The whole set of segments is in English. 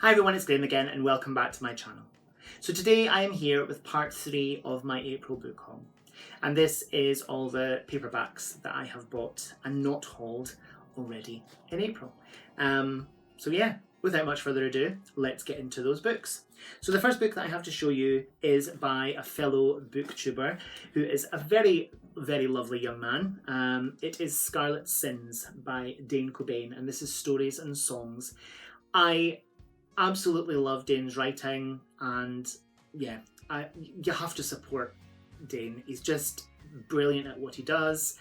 Hi everyone, it's Dane again and welcome back to my channel. So today I am here with part 3 of my April book haul. And this is all the paperbacks that I have bought and not hauled already in April. So yeah, without much further ado, let's get into those books. So the first book that I have to show you is by a fellow booktuber who is a very, very lovely young man. It is Scarlet Sins by Dane Cobain, and this is stories and songs. I absolutely love Dane's writing, and yeah, you have to support Dane. He's just brilliant at what he does,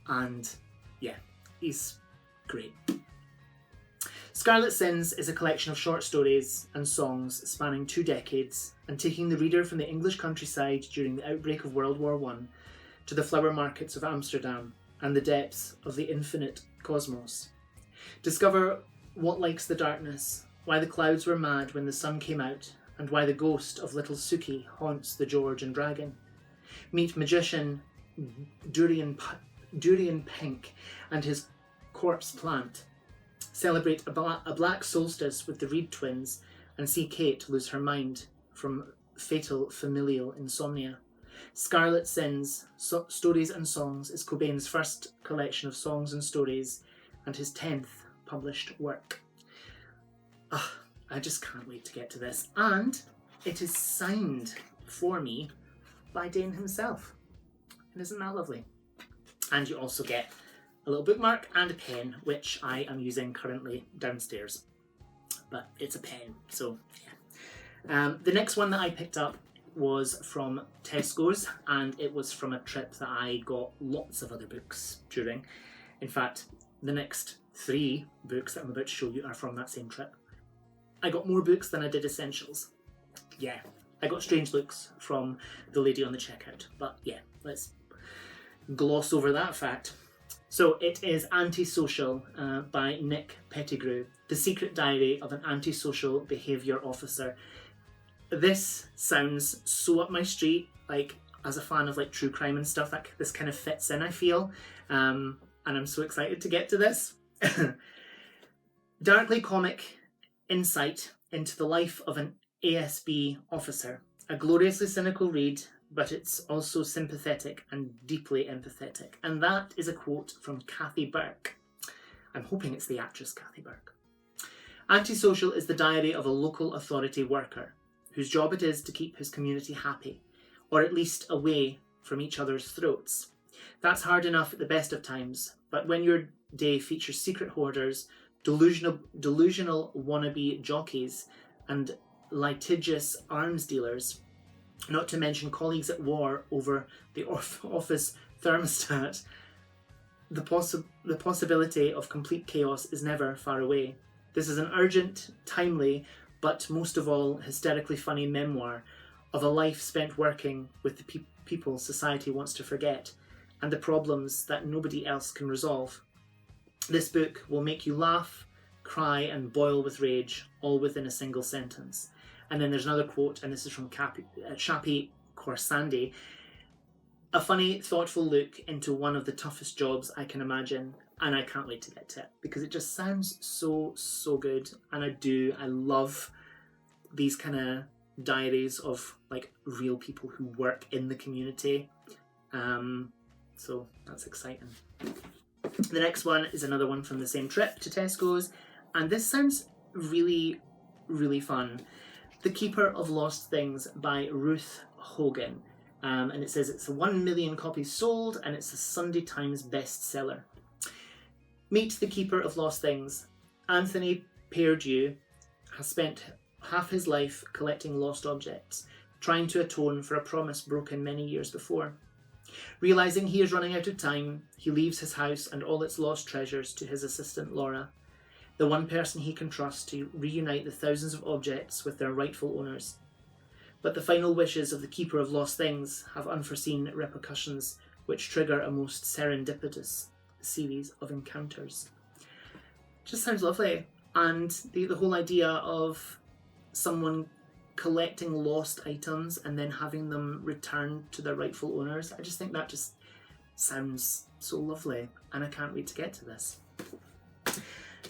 and yeah, he's great. Scarlet Sins is a collection of short stories and songs spanning 2 decades and taking the reader from the English countryside during the outbreak of World War I to the flower markets of Amsterdam and the depths of the infinite cosmos. Discover what likes the darkness, why the clouds were mad when the sun came out, and why the ghost of little Suki haunts the George and Dragon. Meet magician Durian Pink and his corpse plant. Celebrate a black solstice with the Reed twins and see Kate lose her mind from fatal familial insomnia. Scarlet Sins, Stories and Songs is Cobain's first collection of songs and stories and his 10th published work. I just can't wait to get to this. And it is signed for me by Dane himself. And isn't that lovely? And you also get a little bookmark and a pen, which I am using currently downstairs. But it's a pen, so yeah. The next one that I picked up was from Tesco's, and it was from a trip that I got lots of other books during. In fact, the next 3 books that I'm about to show you are from that same trip. I got more books than I did essentials. Yeah, I got strange looks from the lady on the checkout. But yeah, let's gloss over that fact. So it is Antisocial by Nick Pettigrew, The Secret Diary of an Antisocial Behaviour Officer. This sounds so up my street, like as a fan of like true crime and stuff, that this kind of fits in, I feel. And I'm so excited to get to this. Darkly comic insight into the life of an ASB officer. A gloriously cynical read, but it's also sympathetic and deeply empathetic. And that is a quote from Kathy Burke. I'm hoping it's the actress Kathy Burke. Antisocial is the diary of a local authority worker whose job it is to keep his community happy, or at least away from each other's throats. That's hard enough at the best of times, but when your day features secret hoarders, delusional wannabe jockeys, and litigious arms dealers, not to mention colleagues at war over the office thermostat, the possibility of complete chaos is never far away. This is an urgent, timely, but most of all hysterically funny memoir of a life spent working with the people society wants to forget and the problems that nobody else can resolve. This book will make you laugh, cry and boil with rage, all within a single sentence. And then there's another quote, and this is from Shapi Khorsandi. A funny, thoughtful look into one of the toughest jobs I can imagine, and I can't wait to get to it, because it just sounds so good. And I love these kind of diaries of like real people who work in the community. So that's exciting. The next one is another one from the same trip to Tesco's, and this sounds really, really fun. The Keeper of Lost Things by Ruth Hogan. And it says it's 1 million copies sold and it's a Sunday Times bestseller. Meet the Keeper of Lost Things. Anthony Perdue has spent half his life collecting lost objects, trying to atone for a promise broken many years before. Realising he is running out of time, he leaves his house and all its lost treasures to his assistant Laura, the one person he can trust to reunite the thousands of objects with their rightful owners. But the final wishes of the Keeper of Lost Things have unforeseen repercussions which trigger a most serendipitous series of encounters. Just sounds lovely. And the whole idea of someone collecting lost items and then having them returned to their rightful owners, I just think that just sounds so lovely, and I can't wait to get to this.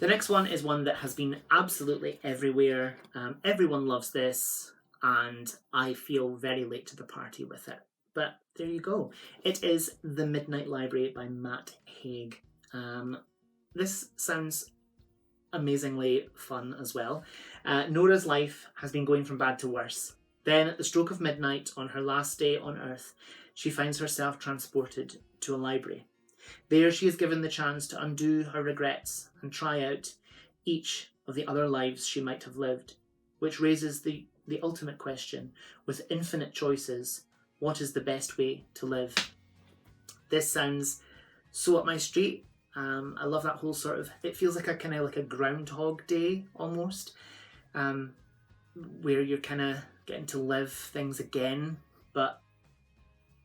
The next one is one that has been absolutely everywhere. Everyone loves this, and I feel very late to the party with it. But there you go. It is The Midnight Library by Matt Haig. This sounds amazingly fun as well. Nora's life has been going from bad to worse. Then, at the stroke of midnight, on her last day on Earth, she finds herself transported to a library. There she is given the chance to undo her regrets and try out each of the other lives she might have lived, which raises the ultimate question: with infinite choices, what is the best way to live? This sounds so up my street. I love that whole sort of, it feels like a kind of like a Groundhog Day almost, where you're kind of getting to live things again. But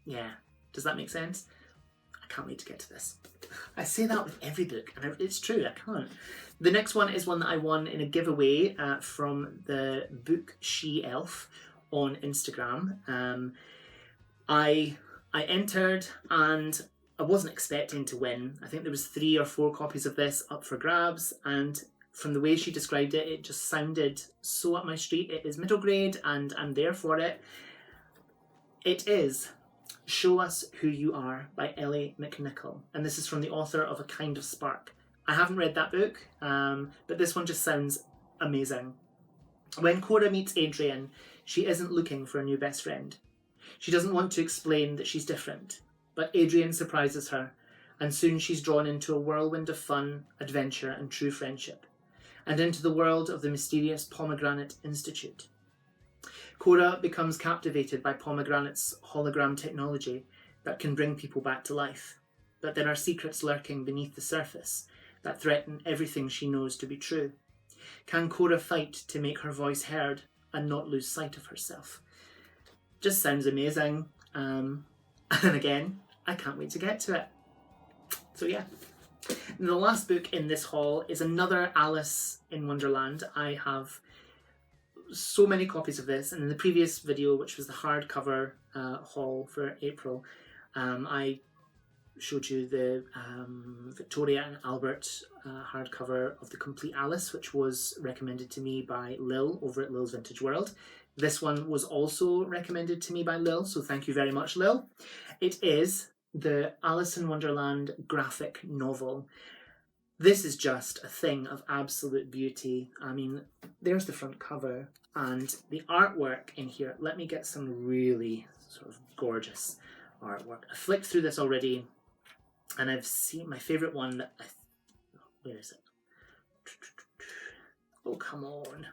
yeah, does that make sense? I can't wait to get to this. I say that with every book, and it's true, I can't. The next one is one that I won in a giveaway from the book She Elf on Instagram. I entered, and I wasn't expecting to win. I think there was 3 or 4 copies of this up for grabs, and from the way she described it, it just sounded so up my street. It is middle grade, and I'm there for it. It is Show Us Who You Are by Elle McNicoll, and this is from the author of A Kind of Spark. I haven't read that book, but this one just sounds amazing. When Cora meets Adrian, she isn't looking for a new best friend. She doesn't want to explain that she's different, but Adrian surprises her, and soon she's drawn into a whirlwind of fun, adventure, and true friendship, and into the world of the mysterious Pomegranate Institute. Cora becomes captivated by Pomegranate's hologram technology that can bring people back to life, but there are secrets lurking beneath the surface that threaten everything she knows to be true. Can Cora fight to make her voice heard and not lose sight of herself? Just sounds amazing, and again, I can't wait to get to it. So yeah. And the last book in this haul is another Alice in Wonderland. I have so many copies of this, and in the previous video, which was the hardcover haul for April, I showed you the Victoria and Albert hardcover of The Complete Alice, which was recommended to me by Lil over at Lil's Vintage World. This one was also recommended to me by Lil, so thank you very much, Lil. It is the Alice in Wonderland graphic novel. This is just a thing of absolute beauty. I mean, there's the front cover, and the artwork in here. Let me get some really sort of gorgeous artwork. I flicked through this already, and I've seen my favourite one. Where is it? Oh, come on.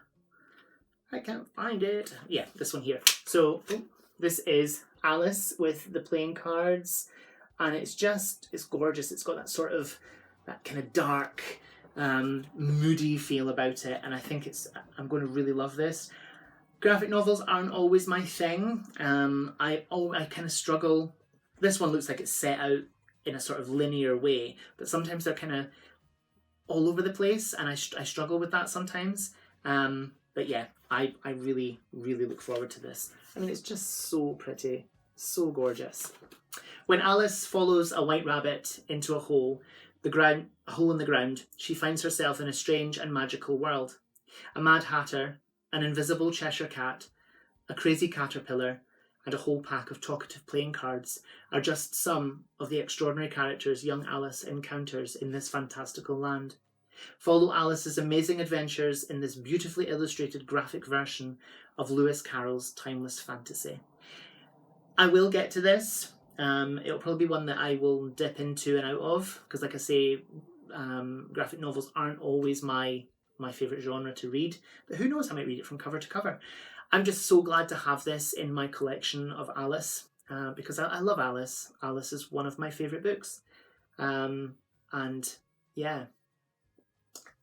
I can't find it. Yeah, this one here. So this is Alice with the playing cards, and it's gorgeous. It's got that sort of, that kind of dark, moody feel about it, and I think I'm going to really love this. Graphic novels aren't always my thing. I kind of struggle. This one looks like it's set out in a sort of linear way, but sometimes they're kind of all over the place, and I struggle with that sometimes. But yeah, I really, really look forward to this. I mean, it's just so pretty, so gorgeous. When Alice follows a white rabbit into a hole in the ground, she finds herself in a strange and magical world. A Mad Hatter, an invisible Cheshire Cat, a crazy caterpillar, and a whole pack of talkative playing cards are just some of the extraordinary characters young Alice encounters in this fantastical land. Follow Alice's amazing adventures in this beautifully illustrated graphic version of Lewis Carroll's timeless fantasy. I will get to this. It'll probably be one that I will dip into and out of, because like I say, graphic novels aren't always my favourite genre to read, but who knows, I might read it from cover to cover. I'm just so glad to have this in my collection of Alice, because I love Alice. Alice is one of my favourite books. And yeah.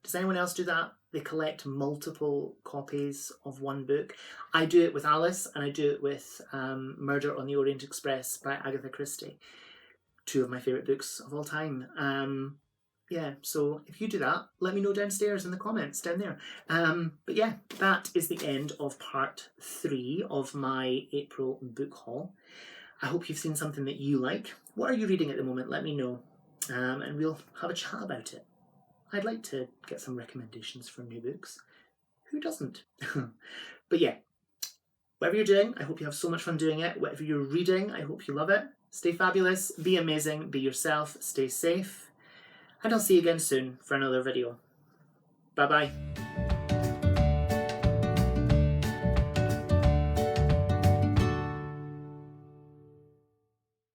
Does anyone else do that? They collect multiple copies of one book. I do it with Alice, and I do it with Murder on the Orient Express by Agatha Christie. 2 of my favourite books of all time. Yeah, so if you do that, let me know downstairs in the comments down there. But yeah, that is the end of part 3 of my April book haul. I hope you've seen something that you like. What are you reading at the moment? Let me know, and we'll have a chat about it. I'd like to get some recommendations for new books. Who doesn't? But yeah, whatever you're doing, I hope you have so much fun doing it. Whatever you're reading, I hope you love it. Stay fabulous, be amazing, be yourself, stay safe, and I'll see you again soon for another video. Bye bye.